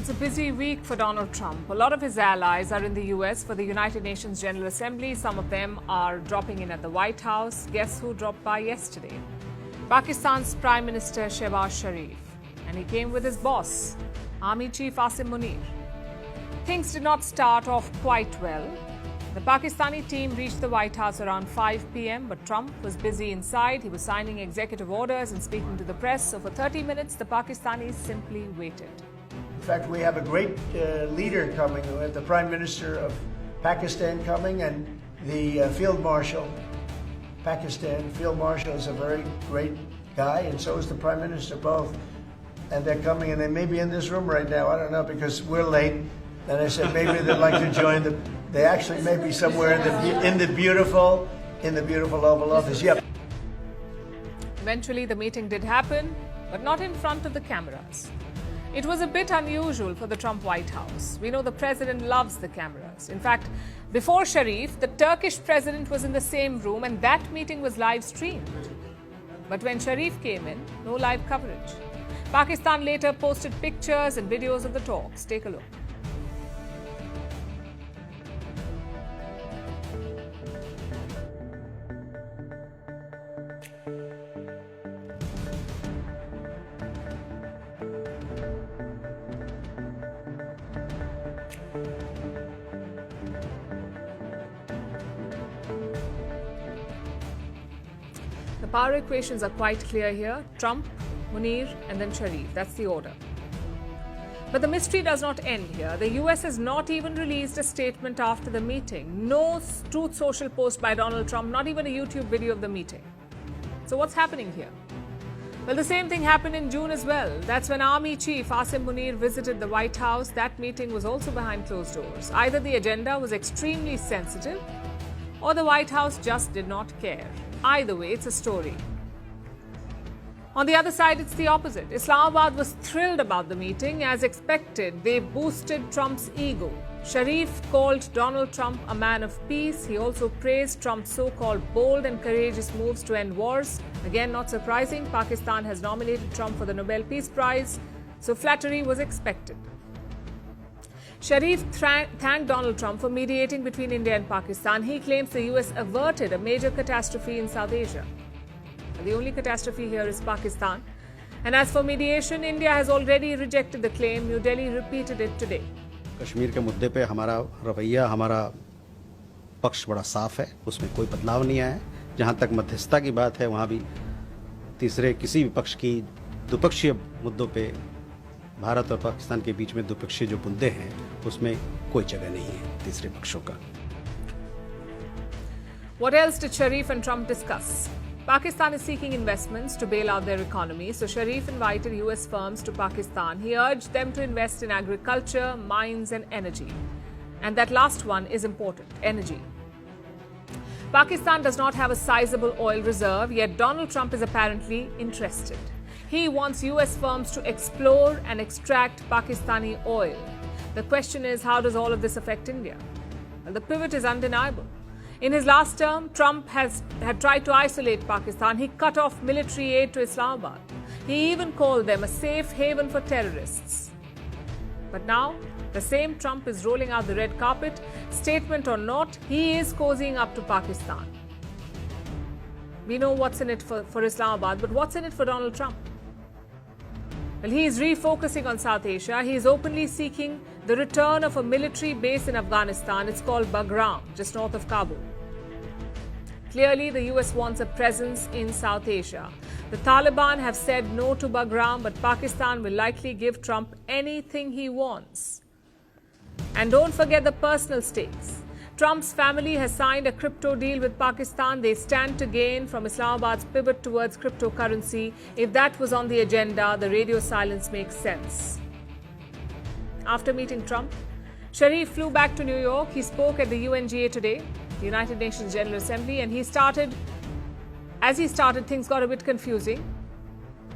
It's a busy week for Donald Trump. A lot of his allies are in the US for the United Nations General Assembly. Some of them are dropping in at the White House. Guess who dropped by yesterday? Pakistan's Prime Minister Shehbaz Sharif. And he came with his boss, Army Chief Asim Munir. Things did not start off quite well. The Pakistani team reached the White House around 5 p.m., but Trump was busy inside. He was signing executive orders and speaking to the press. So for 30 minutes, the Pakistanis simply waited. In fact, we have a great leader coming. We have the Prime Minister of Pakistan coming and the Field Marshal. Pakistan Field Marshal is a very great guy, and so is the Prime Minister, both. And they're coming, and they may be in this room right now. I don't know, because we're late. And I said maybe they'd like to join the. They actually may be somewhere in the beautiful Oval Office. Yep. Eventually, the meeting did happen, but not in front of the cameras. It was a bit unusual for the Trump White House. We know the president loves the cameras. In fact, before Sharif, the Turkish president was in the same room, and that meeting was live streamed. But when Sharif came in, no live coverage. Pakistan later posted pictures and videos of the talks. Take a look. The power equations are quite clear here. Trump, Munir, and then Sharif. That's the order. But the mystery does not end here. The US has not even released a statement after the meeting. No Truth Social post by Donald Trump, not even a YouTube video of the meeting. So what's happening here? Well, the same thing happened in June as well. That's when Army Chief Asim Munir visited the White House. That meeting was also behind closed doors. Either the agenda was extremely sensitive, or the White House just did not care. Either way, it's a story. On the other side, it's the opposite. Islamabad was thrilled about the meeting. As expected, they boosted Trump's ego. Sharif called Donald Trump a man of peace. He also praised Trump's so-called bold and courageous moves to end wars. Again, not surprising, Pakistan has nominated Trump for the Nobel Peace Prize, so flattery was expected. Sharif thanked Donald Trump for mediating between India and Pakistan. He claims the US averted a major catastrophe in South Asia. The only catastrophe here is Pakistan. And as for mediation, India has already rejected the claim. New Delhi repeated it today. Kashmir के मुद्दे पे हमारा रवैया, हमारा पक्ष बड़ा साफ है, उसमें कोई बदलाव नहीं आया है। जहां तक मध्यस्थता की बात है, वहां भी तीसरे किसी भी पक्ष की द्विपक्षीय मुद्दों पे भारत और पाकिस्तान के बीच में द्विपक्षीय जो मुद्दे हैं, उसमें कोई जगह नहीं है तीसरे पक्षों का। What else did Sharif and Trump discuss? Pakistan is seeking investments to bail out their economy, so Sharif invited US firms to Pakistan. He urged them to invest in agriculture, mines and energy. And that last one is important, energy. Pakistan does not have a sizable oil reserve, yet Donald Trump is apparently interested. He wants US firms to explore and extract Pakistani oil. The question is, how does all of this affect India? Well, the pivot is undeniable. In his last term, Trump had tried to isolate Pakistan. He cut off military aid to Islamabad. He even called them a safe haven for terrorists. But now, the same Trump is rolling out the red carpet. Statement or not, he is cozying up to Pakistan. We know what's in it for Islamabad, but what's in it for Donald Trump? Well, he is refocusing on South Asia. He is openly seeking the return of a military base in Afghanistan. It's called Bagram, just north of Kabul. Clearly, the US wants a presence in South Asia. The Taliban have said no to Bagram, but Pakistan will likely give Trump anything he wants. And don't forget the personal stakes. Trump's family has signed a crypto deal with Pakistan. They stand to gain from Islamabad's pivot towards cryptocurrency. If that was on the agenda, the radio silence makes sense. After meeting Trump, Sharif flew back to New York. He spoke at the UNGA today, the United Nations General Assembly, and as he started, things got a bit confusing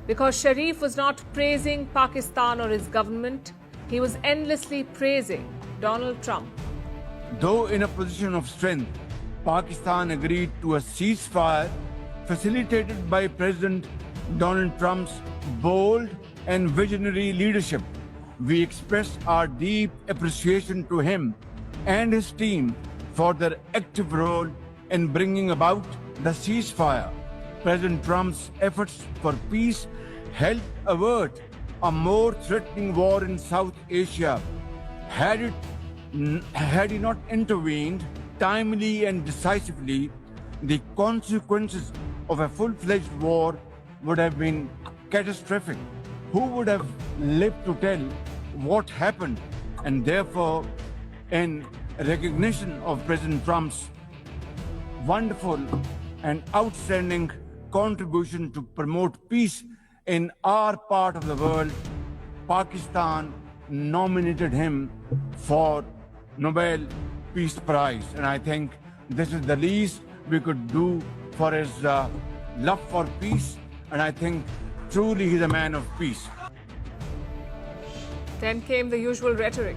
because Sharif was not praising Pakistan or his government. He was endlessly praising Donald Trump. Though in a position of strength, Pakistan agreed to a ceasefire facilitated by President Donald Trump's bold and visionary leadership. we express our deep appreciation to him and his team for their active role in bringing about the ceasefire. President Trump's efforts for peace helped avert a more threatening war in South Asia. Had he not intervened timely and decisively, the consequences of a full-fledged war would have been catastrophic. Who would have lived to tell what happened? And therefore, in recognition of President Trump's wonderful and outstanding contribution to promote peace in our part of the world, Pakistan nominated him for Nobel Peace Prize. And I think this is the least we could do for his love for peace. And I think truly he's a man of peace. Then came the usual rhetoric.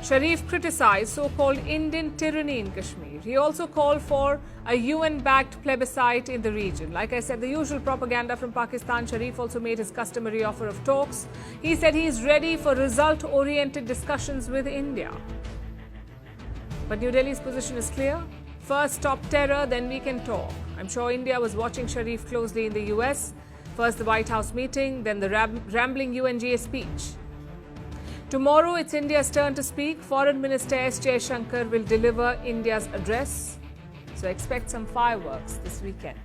Sharif criticized so-called Indian tyranny in Kashmir. He also called for a UN-backed plebiscite in the region. Like I said, the usual propaganda from Pakistan. Sharif also made his customary offer of talks. He said he is ready for result-oriented discussions with India. But New Delhi's position is clear. First stop terror, then we can talk. I'm sure India was watching Sharif closely in the US. First the White House meeting, then the rambling UNGA speech. Tomorrow, it's India's turn to speak. Foreign Minister S. Jaishankar will deliver India's address. So expect some fireworks this weekend.